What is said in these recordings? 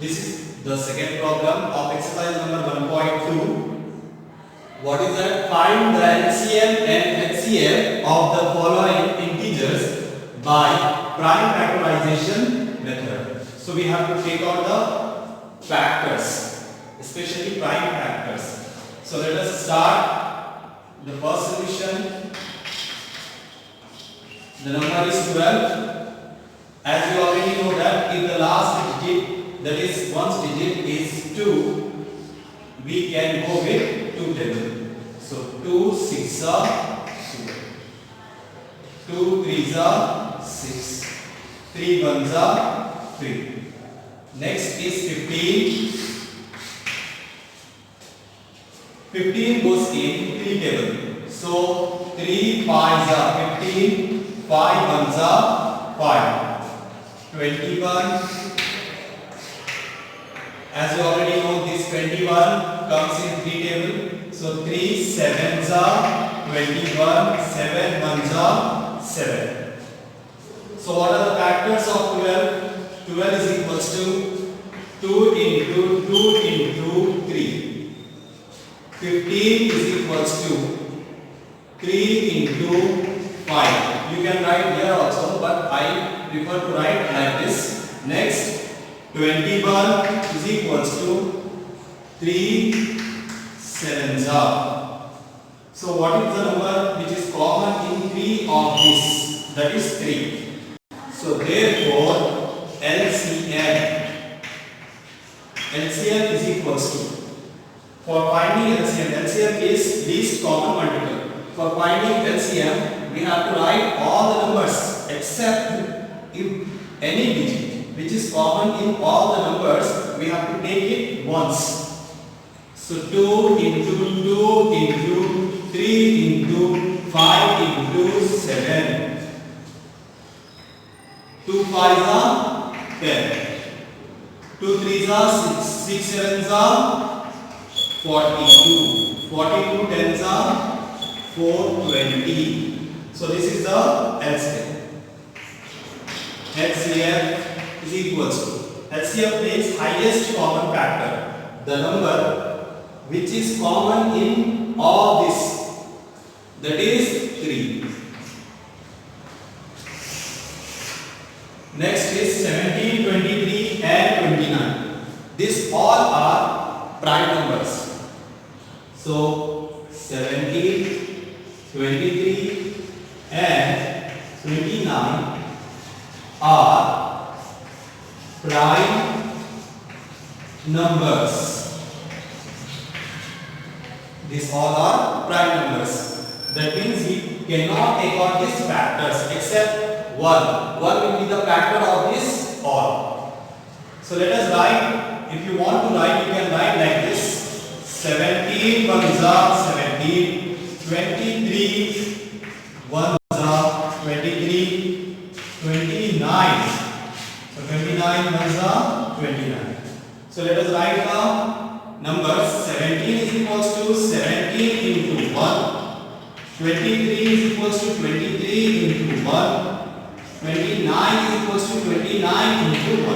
This is the second problem of exercise number 1.2. What is that? Find the LCM and HCF of the following integers by prime factorization method. So we have to take out the factors, especially prime factors. So let us start the first solution. The number is 12. As you already know that if the last digit, that is one's digit, is 2, we can go with 2 table. So 2 6 are 2, 2 3 are 6, 3 1 are 3. Next is 15. 15 goes in 3 table. So 3 5 are 15, 5 1 are 5. 21. As you already know, this 21 comes in 3 table. So 3 7s are 21, 7 1s are 7. So what are the factors of 12? 12 is equals to 2 into 2 into 3. 15 is equals to 3 into 5. You can write here also, but I prefer to write like this. Next, 21 is equals to 3 7s are. So what is the number which is common in 3 of this? That is 3. So therefore LCM is equals to, for finding LCM is least common multiple. For finding LCM, we have to write all the numbers except if any digit which is common in all the numbers, we have to take it once. So 2 into 2 into 3 into 5 into 7. 2 5s are 10. 2 3s are 6. 6 7s are 42. 42 10s are 420. So this is the LCM. HCF is equals to, HCF means highest common factor, the number which is common in all this, that is 3. Next is 17, 23 and 29. These all are prime numbers. So 17, 23 and 29 are prime numbers. These all are prime numbers. That means we cannot take out these factors except 1. 1 will be the factor of this all. So let us write, if you want to write, you can write like this. 17 1s are 17, 23 1s are 23, 29. So 29 1s are 29. So let us write the numbers. 17 is equals to 17 into 1. 23 is equals to 23 into 1. 29 is equals to 29 into 1.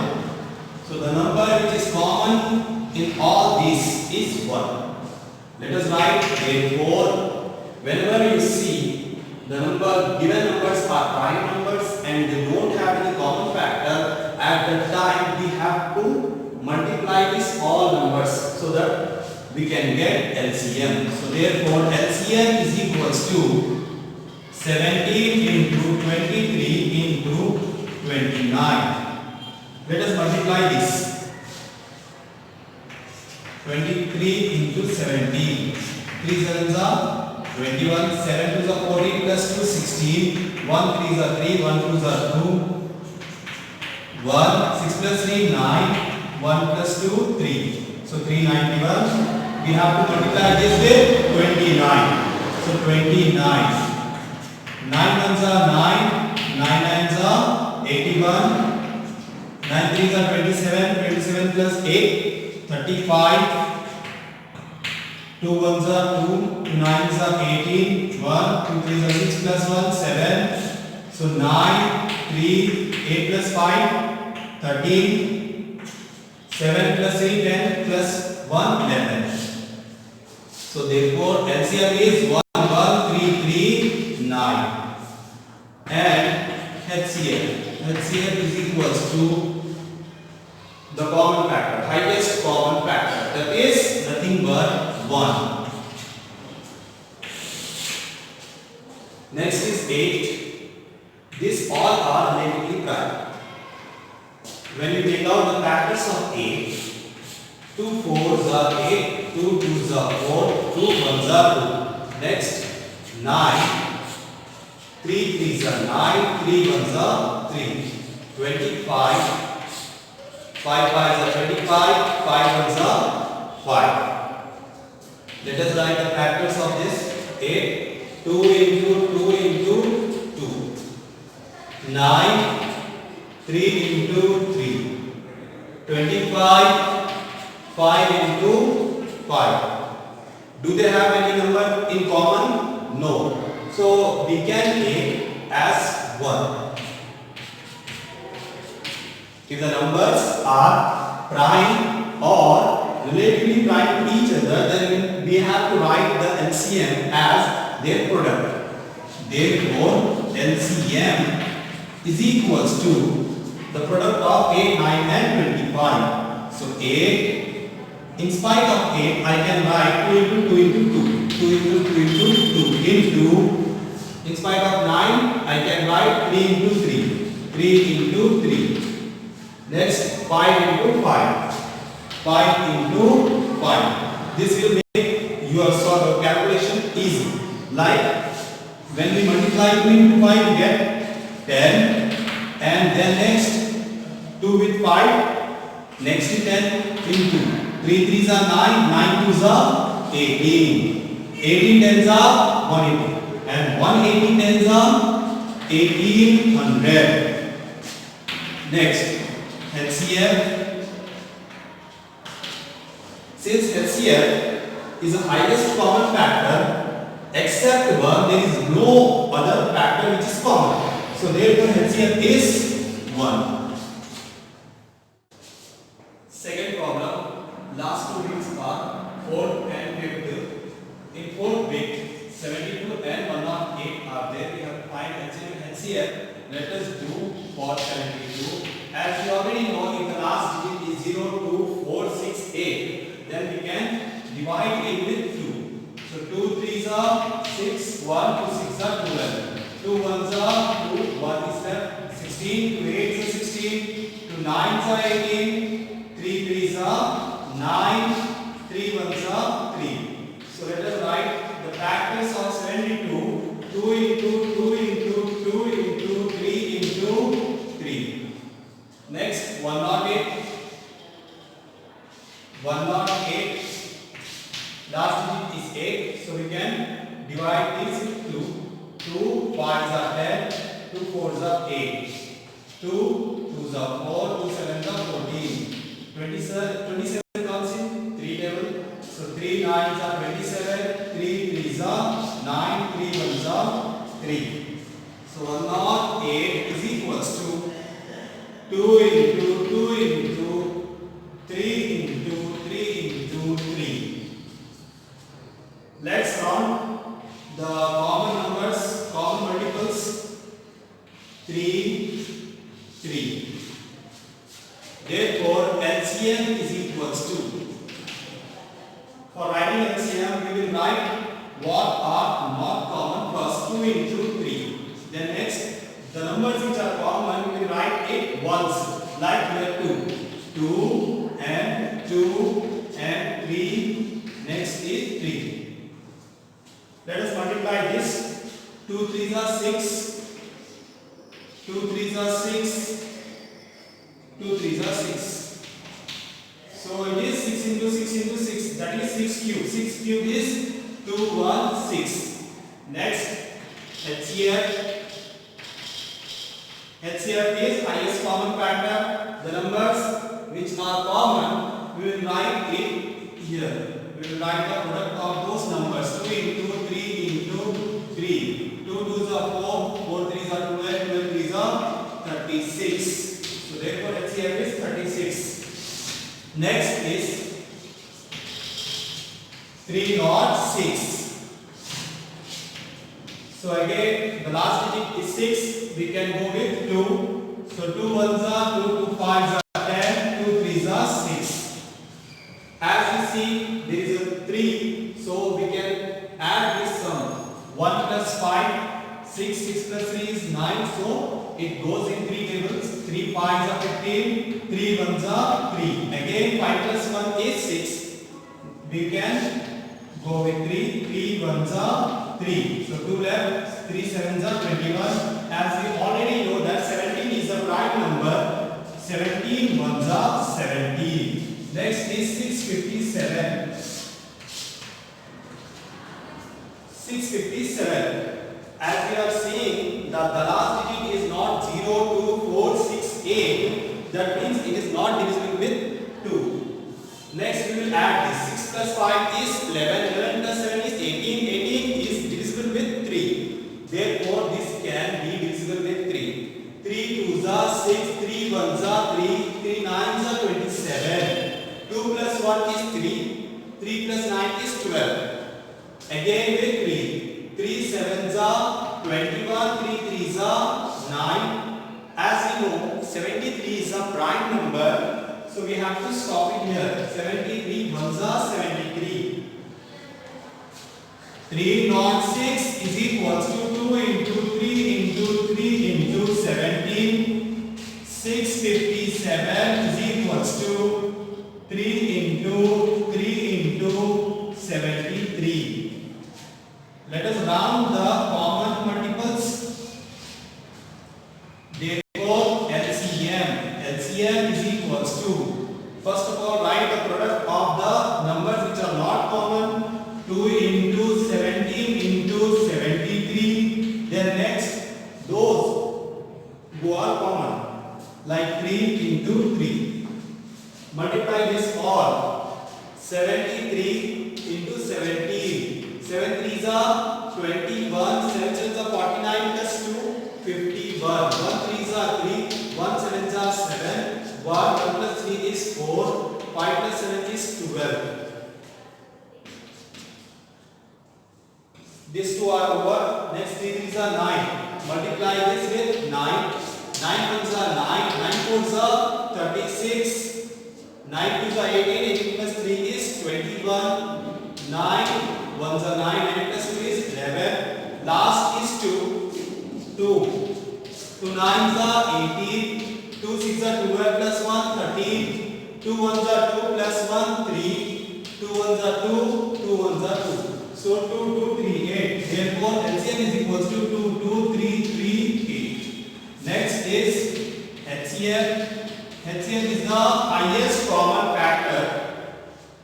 So the number which is common in all these is 1. Let us write therefore, whenever you see the number, given numbers are prime numbers and they don't have any common factor, at that time we have to multiply these all numbers so that we can get LCM. So therefore LCM is equals to 17 into 23 into 29. Let us multiply this. 23 into 17. 3 7s are 21. 7 2s are 14 plus 2 16. 1 3s are 3. 1 2s are 2. 1 6 plus 3 9. 1 plus 2 3. So 391. We have to multiply this with 29. So 29. 9 1s are 9. 9 9s are 81. 9 3s are 27. 27 plus 8. 35. 2 1s are 2, 2 9s are 18, 1, 2 3s are 6 plus 1, 7. So 9, 3, 8 plus 5, 13, 7 plus 3 10 plus 1 11. So therefore LCM is 1 1 3 3 9. And HCF is equals to the common factor, highest common factor, that is nothing but 1. Next is 8. These all are negatively prime. When you take out the factors of 8, 2 4s are 8, 2 2s are 4, 2 1s are 2. Next, 9. 3 3s are 9, 3 1s are 3. 25. 5 5s are 25, 5 1s are 5. Let us write the factors of this. 8, 2 into 2 into 2. 9, 3 into 3. 25, 5 into 5. Do they have any number in common? No. So we can take as 1. If the numbers are prime or relatively prime to each other, then we have to write the LCM as their product. Therefore, LCM is equals to the product of 8, 9 and 25. So 8, in spite of 8, I can write 2 into 2 into 2. 2 into 2 into 2 into, in spite of 9, I can write 3 into 3. 3 into 3. Next, 5 into 5. 5 into 5. This will make your sort of calculation easy. Like, when we multiply 2 into 5, we get 10. And then next, 2 with 5. Next to 10 into 3 3s are 9. 9 2s are 18. 18 10s are 180. And 180 tens are 1800. Next, HCF. Since HCF is the highest common factor, except 1, there is no other factor which is common. So therefore HCF is 1. Second problem, last two bits are 4th and 5th. In 4th bit, 72 and 108 are there. We have to find HCF. Let us do for 72. As you already know, if the last digit is 0, 2, 4, 6, 8, then we can divide it with 2. So 2 3s are 6, 1, 2 6 are 12. 2 1s are 2, 1 is left, 16, 2 8s are 16, 2 9s are 18, 3 3s are 9, 3 1s are 3. So let us write the factors of 72, 2 into 2 into 2 into 3 into 3. Next, 108. 108. Last digit is 8. So we can divide this with 2. 2 5s are 10. 2 4s are 8. 2 2s are 4. 2 7s are 14. 27 comes in 3 table. So 3 9s are 27. 3 3s are 9. 3 1s are 3. So 108 is equals to 2 into 2 into 3 into 3 into 3. Let's count the common numbers, common multiples. 3, 3. Therefore, LCM is equals to, for writing LCM, we will write what are not common first, 2 into 3. Then next, the numbers which are common, we will write it once, like here 2. 2 and 2 and 3. Next is 3. Let us multiply this. 2 3s are 6. 2 3s are 6. 2 3s are 6. So it is 6 into 6 into 6. That is 6 cube. 6 cube is 216. Next, HCF. HCF is highest common factor. The numbers which are common, we will write it here. We will write the product of those numbers. 2 into 3 into 3. 2 2s are 4. 4 3s are 12. 12 3s are 36. So therefore HCF is 36. Next is 306. So again the last digit is 6. We can go with 2. So 2 ones are 2, 2 fives are 10, 2 threes are 6. As you see, there is a 3. So we can add this sum. 1 plus 5, 6, 6 plus 3 is 9. So it goes in 3 tables. 3 5s are 15, 3 ones are 3. Again 5 plus 1 is 6. We can go with 3. 3 ones are 3. So 2 left. 3 sevens are 21. As we already know that 17 is a prime number. 17 ones are 17. Next is 657. 657. As we are seeing that the last digit is not 0, 2, 4, 6, 8. That means it is not divisible with 2. Next we will add this. 6 plus 5 is 11. 11 plus 7 is 18. 18 is divisible with 3. Therefore this can be divisible with 3. 3 2s are 6. 3 1s are 3. 3 9s are 27. 2 plus 1 is 3. 3 plus 9 is 12. Again with 3. 3 sevens are 21. 3 3s are 9. As we know, 73 is a prime number. So we have to stop it here. 73 ones are 73. 306 is equals to 2 into 3 into 3 into 17. 657 is equals to 3 into 3 into 73. Let us round the common multiples. Therefore, LCM is equals to, first of all, write the product of the numbers which are not common. 2 into 17 into 73. Then next, those who are common, like 3 into 3. Multiply this all. 73 into 17. 7 3s are 21. 7 7s are 49 plus 2, 51. 1 3s are 3. 1 7s are 7. 1 plus 3 is 4. 5 plus 7 is 12. These two are over. Next 3 3s are 9. Multiply this with 9. 9 ones are 9. 9 fours are 36. 9 twos are 18. 18 plus 3 is 21. 9 ones are 9. 9 plus 2 is 11. Last is 2. 2 nines are 18. 2 6 are 12 plus 1 13. 2 ones are 2 plus 1 3. 2 ones are 2. 2 ones are 2. So 2 2 3 8. Therefore LCM is equals to 2 2 3 3 8. Next is HCF. HCF is the highest common factor.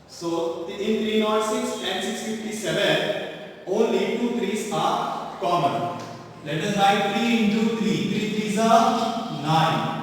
So in 306 and 657 only 2 3s are common. Let us write 3 into 3. 3 3s are 9.